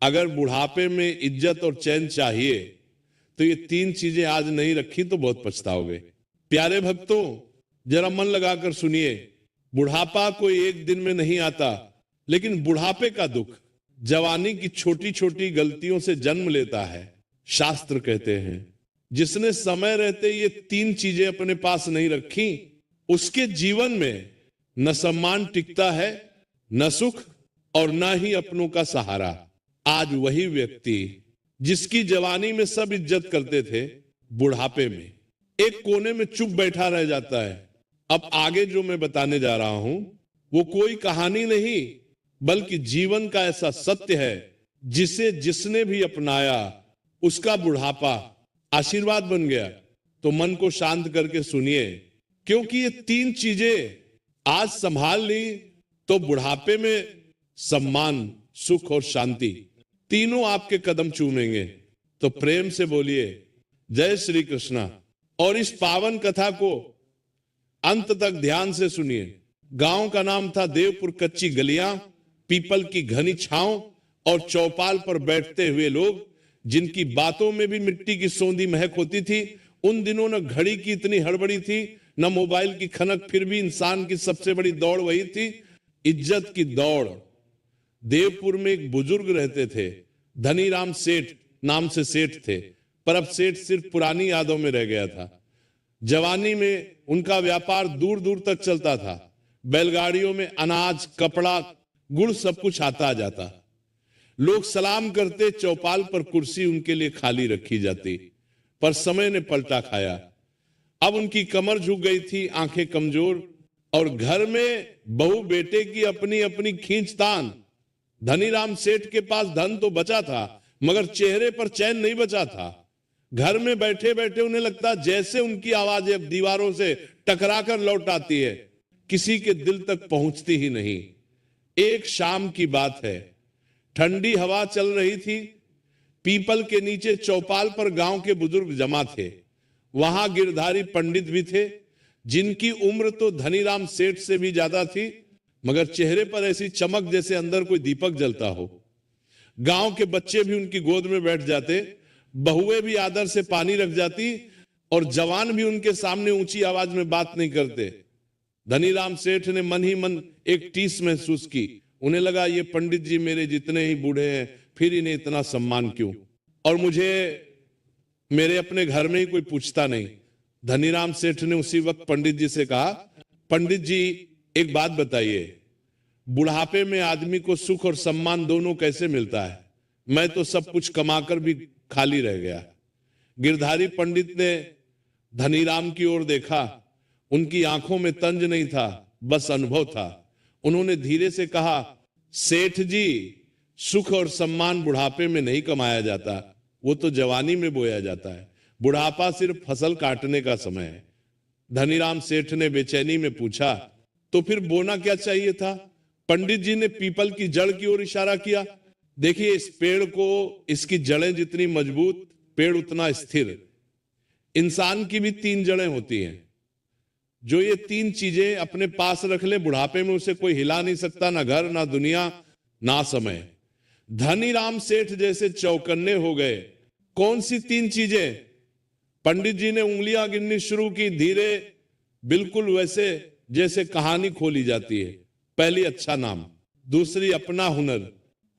अगर बुढ़ापे में इज्जत और चैन चाहिए तो ये तीन चीजें आज नहीं रखी तो बहुत पछताओगे। प्यारे भक्तों, जरा मन लगाकर सुनिए। बुढ़ापा कोई एक दिन में नहीं आता, लेकिन बुढ़ापे का दुख जवानी की छोटी छोटी गलतियों से जन्म लेता है। शास्त्र कहते हैं जिसने समय रहते ये तीन चीजें अपने पास नहीं रखी, उसके जीवन में न सम्मान टिकता है, न सुख और न ही अपनों का सहारा। आज वही व्यक्ति जिसकी जवानी में सब इज्जत करते थे, बुढ़ापे में एक कोने में चुप बैठा रह जाता है। अब आगे जो मैं बताने जा रहा हूं वो कोई कहानी नहीं, बल्कि जीवन का ऐसा सत्य है जिसे जिसने भी अपनाया उसका बुढ़ापा आशीर्वाद बन गया। तो मन को शांत करके सुनिए, क्योंकि ये तीन चीजें आज संभाल ली तो बुढ़ापे में सम्मान, सुख और शांति तीनों आपके कदम चूमेंगे। तो प्रेम से बोलिए जय श्री कृष्णा। और इस पावन कथा को अंत तक ध्यान से सुनिए। गांव का नाम था देवपुर। कच्ची गलियां, पीपल की घनी छांव और चौपाल पर बैठते हुए लोग, जिनकी बातों में भी मिट्टी की सौंधी महक होती थी। उन दिनों न घड़ी की इतनी हड़बड़ी थी, न मोबाइल की खनक, फिर भी इंसान की सबसे बड़ी दौड़ वही थी, इज्जत की दौड़। देवपुर में एक बुजुर्ग रहते थे, धनीराम सेठ नाम से सेठ थे, पर अब सेठ सिर्फ पुरानी यादों में रह गया था। जवानी में उनका व्यापार दूर दूर तक चलता था। बैलगाड़ियों में अनाज, कपड़ा, गुड़ सब कुछ आता जाता। लोग सलाम करते, चौपाल पर कुर्सी उनके लिए खाली रखी जाती। पर समय ने पलटा खाया। अब उनकी कमर झुक गई थी, आंखें कमजोर, और घर में बहू बेटे की अपनी अपनी खींचतान। धनीराम सेठ के पास धन तो बचा था, मगर चेहरे पर चैन नहीं बचा था। घर में बैठे बैठे उन्हें लगता जैसे उनकी आवाज अब दीवारों से टकराकर लौट आती है, किसी के दिल तक पहुंचती ही नहीं। एक शाम की बात है, ठंडी हवा चल रही थी। पीपल के नीचे चौपाल पर गांव के बुजुर्ग जमा थे। वहां गिरधारी पंडित भी थे, जिनकी उम्र तो धनीराम सेठ से भी ज्यादा थी, मगर चेहरे पर ऐसी चमक जैसे अंदर कोई दीपक जलता हो। गांव के बच्चे भी उनकी गोद में बैठ जाते, बहुएं भी आदर से पानी रख जाती, और जवान भी उनके सामने ऊंची आवाज में बात नहीं करते। धनीराम सेठ ने मन ही मन एक टीस महसूस की। उन्हें लगा ये पंडित जी मेरे जितने ही बूढ़े हैं, फिर इन्हें इतना सम्मान क्यों, और मुझे मेरे अपने घर में ही कोई पूछता नहीं। धनीराम सेठ ने उसी वक्त पंडित जी से कहा, पंडित जी एक बात बताइए, बुढ़ापे में आदमी को सुख और सम्मान दोनों कैसे मिलता है? मैं तो सब कुछ कमाकर भी खाली रह गया। गिरधारी पंडित ने धनीराम की ओर देखा। उनकी आंखों में तंज नहीं था, बस अनुभव था। उन्होंने धीरे से कहा, सेठ जी, सुख और सम्मान बुढ़ापे में नहीं कमाया जाता, वो तो जवानी में बोया जाता है। बुढ़ापा सिर्फ फसल काटने का समय है। धनीराम सेठ ने बेचैनी में पूछा, तो फिर बोना क्या चाहिए था? पंडित जी ने पीपल की जड़ की ओर इशारा किया। देखिए, इस पेड़ को, इसकी जड़ें जितनी मजबूत, पेड़ उतना स्थिर। इंसान की भी तीन जड़ें होती हैं। जो ये तीन चीजें अपने पास रख ले, बुढ़ापे में उसे कोई हिला नहीं सकता, ना घर, ना दुनिया, ना समय। धनीराम सेठ जैसे चौकन्ने हो गए। कौन सी तीन चीजें? पंडित जी ने उंगलियां गिननी शुरू की, धीरे, बिल्कुल वैसे जैसे कहानी खोली जाती है। पहली अच्छा नाम, दूसरी अपना हुनर,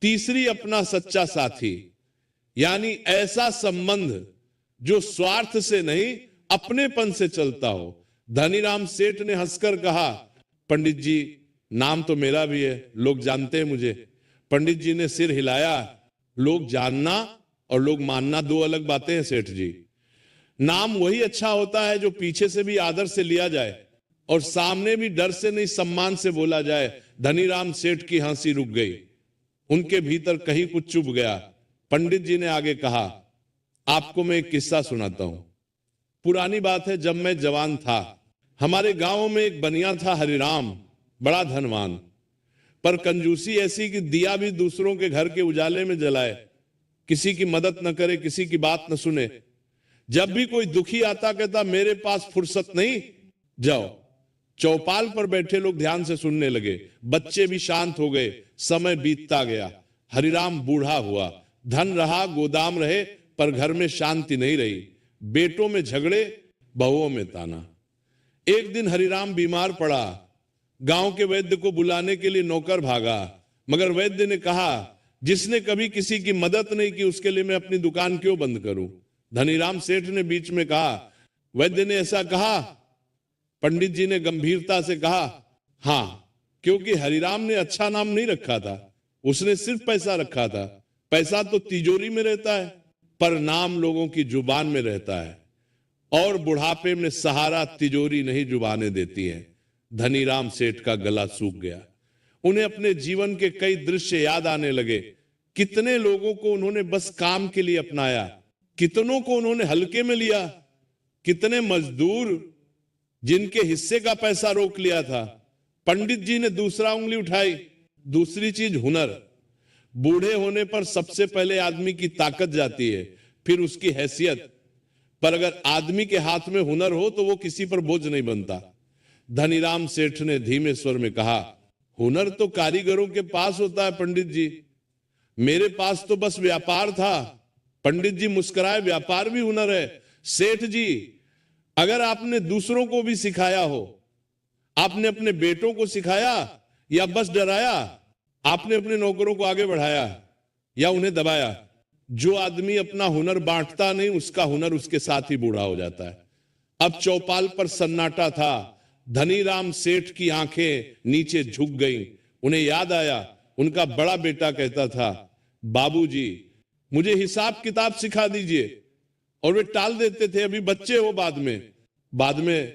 तीसरी अपना सच्चा साथी। यानी ऐसा संबंध जो स्वार्थ से नहीं, अपनेपन से चलता हो। धनीराम सेठ ने हंसकर कहा, पंडित जी, नाम तो मेरा भी है, लोग जानते हैं मुझे। पंडित जी ने सिर हिलाया। लोग जानना और लोग मानना दो अलग बातें हैं सेठ जी। नाम वही अच्छा होता है जो पीछे से भी आदर से लिया जाए और सामने भी डर से नहीं, सम्मान से बोला जाए। धनीराम सेठ की हंसी रुक गई। उनके भीतर कहीं कुछ चुभ गया। पंडित जी ने आगे कहा, आपको मैं एक किस्सा सुनाता हूं। पुरानी बात है, जब मैं जवान था, हमारे गांव में एक बनिया था, हरिराम, बड़ा धनवान, पर कंजूसी ऐसी कि दिया भी दूसरों के घर के उजाले में जलाए, किसी की मदद न करे, किसी की बात न सुने। जब भी कोई दुखी आता कहता, मेरे पास फुर्सत नहीं, जाओ। चौपाल पर बैठे लोग ध्यान से सुनने लगे। बच्चे भी शांत हो गए। समय बीतता गया। हरिराम बूढ़ा हुआ, धन रहा, गोदाम रहे, पर घर में शांति नहीं रही। बेटों में झगड़े, बहुओं में ताना। एक दिन हरिराम बीमार पड़ा। गांव के वैद्य को बुलाने के लिए नौकर भागा, मगर वैद्य ने कहा, जिसने कभी किसी की मदद नहीं की उसके लिए मैं अपनी दुकान क्यों बंद करूं। धनीराम सेठ ने बीच में कहा, वैद्य ने ऐसा कहा? पंडित जी ने गंभीरता से कहा, हां, क्योंकि हरिराम ने अच्छा नाम नहीं रखा था, उसने सिर्फ पैसा रखा था। पैसा तो तिजोरी में रहता है, पर नाम लोगों की जुबान में रहता है, और बुढ़ापे में सहारा तिजोरी नहीं जुबानें देती हैं। धनीराम सेठ का गला सूख गया। उन्हें अपने जीवन के कई दृश्य याद आने लगे। कितने लोगों को उन्होंने बस काम के लिए अपनाया, कितनों को उन्होंने हल्के में लिया, कितने मजदूर जिनके हिस्से का पैसा रोक लिया था। पंडित जी ने दूसरा उंगली उठाई। दूसरी चीज हुनर। बूढ़े होने पर सबसे पहले आदमी की ताकत जाती है, फिर उसकी हैसियत। पर अगर आदमी के हाथ में हुनर हो तो वो किसी पर बोझ नहीं बनता। धनीराम सेठ ने धीमे स्वर में कहा, हुनर तो कारीगरों के पास होता है पंडित जी, मेरे पास तो बस व्यापार था। पंडित जी मुस्कुराए, व्यापार भी हुनर है। सेठ जी, अगर आपने दूसरों को भी सिखाया हो, आपने अपने बेटों को सिखाया या बस डराया? आपने अपने नौकरों को आगे बढ़ाया या उन्हें दबाया? जो आदमी अपना हुनर बांटता नहीं, उसका हुनर उसके साथ ही बूढ़ा हो जाता है। अब चौपाल पर सन्नाटा था। धनीराम सेठ की आंखें नीचे झुक गईं। उन्हें याद आया, उनका बड़ा बेटा कहता था, बाबूजी मुझे हिसाब किताब सिखा दीजिए, और वे टाल देते थे, अभी बच्चे हो, बाद में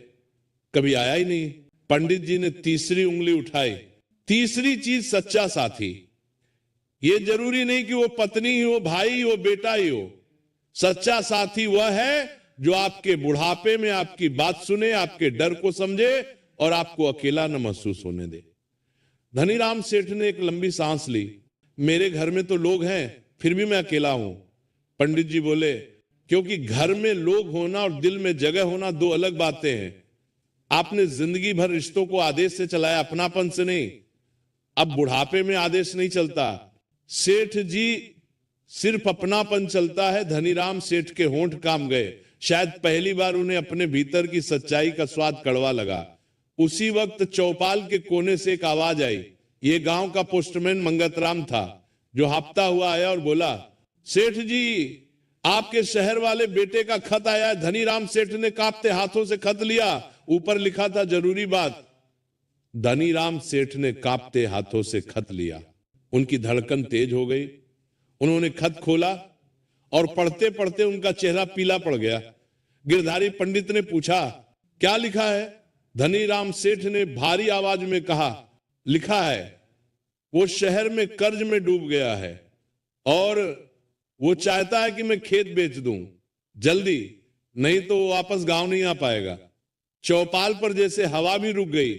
कभी आया ही नहीं। पंडित जी ने तीसरी उंगली उठाई। तीसरी चीज सच्चा साथी। ये जरूरी नहीं कि वो पत्नी ही हो, भाई ही हो, बेटा ही हो। सच्चा साथी वह है जो आपके बुढ़ापे में आपकी बात सुने, आपके डर को समझे और आपको अकेला न महसूस होने दे। धनीराम सेठ ने एक लंबी सांस ली। मेरे घर में तो लोग हैं, फिर भी मैं अकेला हूं। पंडित जी बोले, क्योंकि घर में लोग होना और दिल में जगह होना दो अलग बातें हैं। आपने जिंदगी भर रिश्तों को आदेश से चलाया, अपनापन से नहीं। अब बुढ़ापे में आदेश नहीं चलता। सेठ जी सिर्फ अपनापन चलता है। धनीराम सेठ के होंठ काम गए। शायद पहली बार उन्हें अपने भीतर की सच्चाई का स्वाद कड़वा लगा। उसी वक्त चौपाल के कोने से एक आवाज आई। ये गांव का पोस्टमैन मंगतराम था, जो हाँफता हुआ आया और बोला, सेठ जी, आपके शहर वाले बेटे का खत आया है। धनीराम सेठ ने कांपते हाथों से खत लिया। ऊपर लिखा था, जरूरी बात। धनीराम सेठ ने कांपते हाथों से खत लिया। उनकी धड़कन तेज हो गई। उन्होंने खत खोला और पढ़ते पढ़ते उनका चेहरा पीला पड़ गया। गिरधारी पंडित ने पूछा, क्या लिखा है? धनीराम सेठ ने भारी आवाज में कहा, लिखा है, वो शहर में कर्ज में डूब गया है और वो चाहता है कि मैं खेत बेच दूं जल्दी, नहीं तो वो वापस गांव नहीं आ पाएगा। चौपाल पर जैसे हवा भी रुक गई।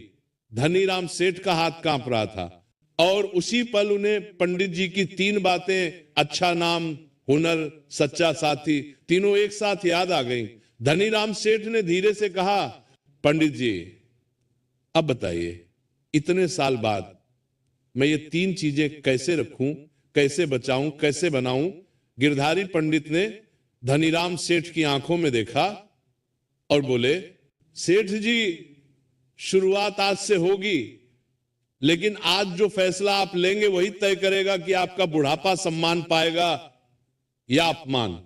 धनीराम सेठ का हाथ कांप रहा था और उसी पल उन्हें पंडित जी की तीन बातें, अच्छा नाम, हुनर, सच्चा साथी, तीनों एक साथ याद आ गई। धनीराम सेठ ने धीरे से कहा, पंडित जी अब बताइए, इतने साल बाद मैं ये तीन चीजें कैसे रखूं, कैसे बचाऊं, कैसे बनाऊं? गिरधारी पंडित ने धनीराम सेठ की आंखों में देखा और बोले, सेठ जी, शुरुआत आज से होगी, लेकिन आज जो फैसला आप लेंगे वही तय करेगा कि आपका बुढ़ापा सम्मान पाएगा या अपमान।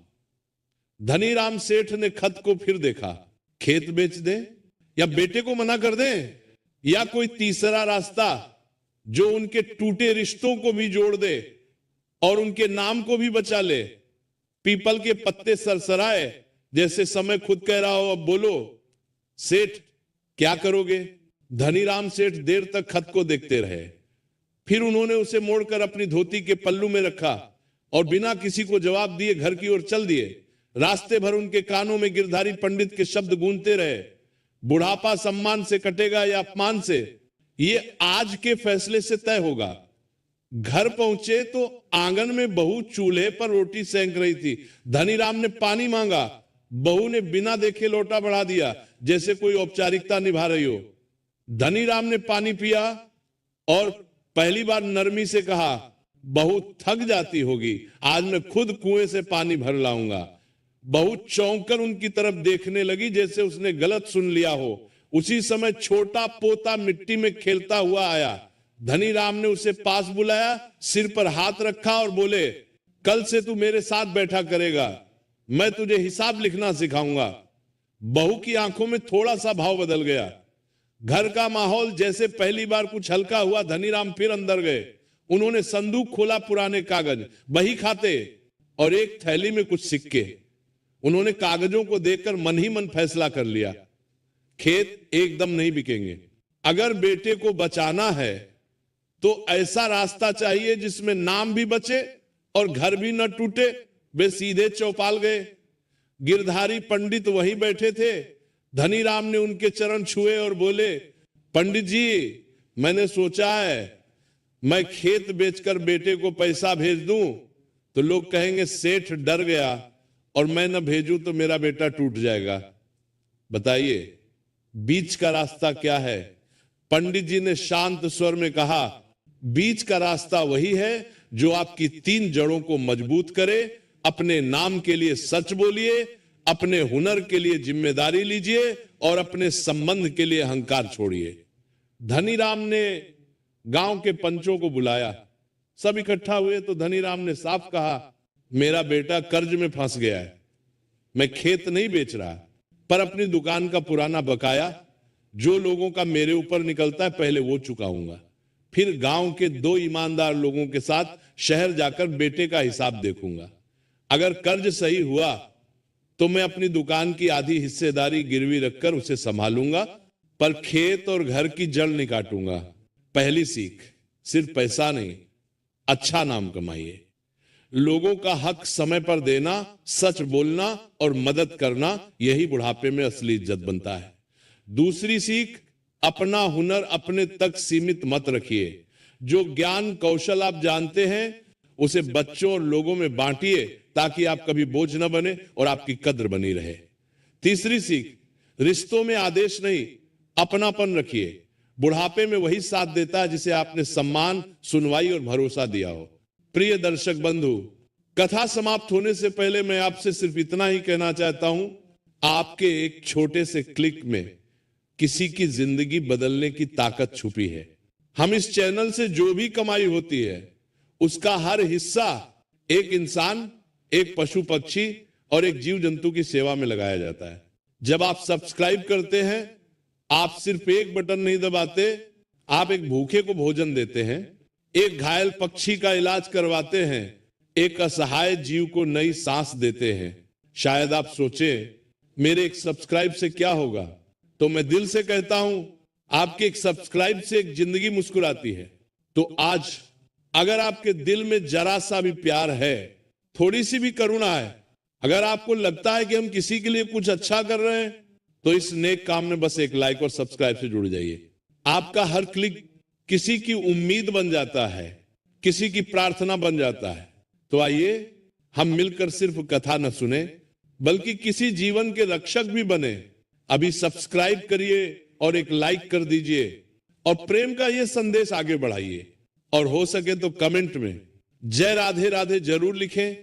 धनीराम सेठ ने खत को फिर देखा। खेत बेच दें या बेटे को मना कर दें, या कोई तीसरा रास्ता जो उनके टूटे रिश्तों को भी जोड़ दे और उनके नाम को भी बचा ले। पीपल के पत्ते सरसराए जैसे समय खुद कह रहा हो, अब बोलो सेठ क्या करोगे? धनीराम सेठ देर तक खत को देखते रहे। फिर उन्होंने उसे मोड़कर अपनी धोती के पल्लू में रखा और बिना किसी को जवाब दिए घर की ओर चल दिए। रास्ते भर उनके कानों में गिरधारी पंडित के शब्द गूंजते रहे, बुढ़ापा सम्मान से कटेगा या अपमान से, ये आज के फैसले से तय होगा। घर पहुंचे तो आंगन में बहू चूल्हे पर रोटी सेंक रही थी। धनीराम ने पानी मांगा। बहू ने बिना देखे लोटा बढ़ा दिया, जैसे कोई औपचारिकता निभा रही हो। धनीराम ने पानी पिया और पहली बार नरमी से कहा, बहुत थक जाती होगी, आज मैं खुद कुएं से पानी भर लाऊंगा। बहुत चौंककर उनकी तरफ देखने लगी, जैसे उसने गलत सुन लिया हो। उसी समय छोटा पोता मिट्टी में खेलता हुआ आया। धनी राम ने उसे पास बुलाया, सिर पर हाथ रखा और बोले, कल से तू मेरे साथ बैठा करेगा, मैं तुझे हिसाब लिखना सिखाऊंगा। बहू की आंखों में थोड़ा सा भाव बदल गया। घर का माहौल जैसे पहली बार कुछ हल्का हुआ। धनीराम फिर अंदर गए। उन्होंने संदूक खोला, पुराने कागज, बही खाते और एक थैली में कुछ सिक्के। उन्होंने कागजों को देखकर मन ही मन फैसला कर लिया, खेत एकदम नहीं बिकेंगे। अगर बेटे को बचाना है तो ऐसा रास्ता चाहिए जिसमें नाम भी बचे और घर भी न टूटे। वे सीधे चौपाल गए। गिरधारी पंडित वहीं बैठे थे। धनीराम ने उनके चरण छुए और बोले, पंडित जी, मैंने सोचा है मैं खेत बेचकर बेटे को पैसा भेज दूं तो लोग कहेंगे सेठ डर गया, और मैं न भेजूं तो मेरा बेटा टूट जाएगा। बताइए बीच का रास्ता क्या है? पंडित जी ने शांत स्वर में कहा, बीच का रास्ता वही है जो आपकी 3 जड़ों को मजबूत करे। अपने नाम के लिए सच बोलिए, अपने हुनर के लिए जिम्मेदारी लीजिए और अपने संबंध के लिए अहंकार छोड़िए। धनीराम ने गांव के पंचों को बुलाया। सब इकट्ठा हुए तो धनीराम ने साफ कहा, मेरा बेटा कर्ज में फंस गया है। मैं खेत नहीं बेच रहा, पर अपनी दुकान का पुराना बकाया जो लोगों का मेरे ऊपर निकलता है पहले वो चुकाऊंगा। फिर गांव के 2 ईमानदार लोगों के साथ शहर जाकर बेटे का हिसाब देखूंगा। अगर कर्ज सही हुआ तो मैं अपनी दुकान की आधी हिस्सेदारी गिरवी रखकर उसे संभालूंगा, पर खेत और घर की जड़ नहीं काटूंगा। पहली सीख, सिर्फ पैसा नहीं, अच्छा नाम कमाइए। लोगों का हक समय पर देना, सच बोलना और मदद करना, यही बुढ़ापे में असली इज्जत बनता है। दूसरी सीख, अपना हुनर अपने तक सीमित मत रखिए। जो ज्ञान कौशल आप जानते हैं उसे बच्चों और लोगों में बांटिए ताकि आप कभी बोझ न बने और आपकी कद्र बनी रहे। तीसरी सीख, रिश्तों में आदेश नहीं, अपनापन रखिए। बुढ़ापे में वही साथ देता है जिसे आपने सम्मान, सुनवाई और भरोसा दिया हो। प्रिय दर्शक बंधु, कथा समाप्त होने से पहले मैं आपसे सिर्फ इतना ही कहना चाहता हूं, आपके एक छोटे से क्लिक में किसी की जिंदगी बदलने की ताकत छुपी है। हम इस चैनल से जो भी कमाई होती है उसका हर हिस्सा एक इंसान, एक पशु पक्षी और एक जीव जंतु की सेवा में लगाया जाता है। जब आप सब्सक्राइब करते हैं, आप सिर्फ एक बटन नहीं दबाते, आप एक भूखे को भोजन देते हैं, एक घायल पक्षी का इलाज करवाते हैं, एक असहाय जीव को नई सांस देते हैं। शायद आप सोचें मेरे एक सब्सक्राइब से क्या होगा, तो मैं दिल से कहता हूं आपके एक सब्सक्राइब से एक जिंदगी मुस्कुराती है। तो आज अगर आपके दिल में जरा सा भी प्यार है, थोड़ी सी भी करुणा है, अगर आपको लगता है कि हम किसी के लिए कुछ अच्छा कर रहे हैं, तो इस नेक काम में बस एक लाइक और सब्सक्राइब से जुड़ जाइए। आपका हर क्लिक किसी की उम्मीद बन जाता है, किसी की प्रार्थना बन जाता है। तो आइए हम मिलकर सिर्फ कथा न सुने बल्कि किसी जीवन के रक्षक भी बने। अभी सब्सक्राइब करिए और एक लाइक कर दीजिए और प्रेम का यह संदेश आगे बढ़ाइए। और हो सके तो कमेंट में जय राधे राधे जरूर लिखें।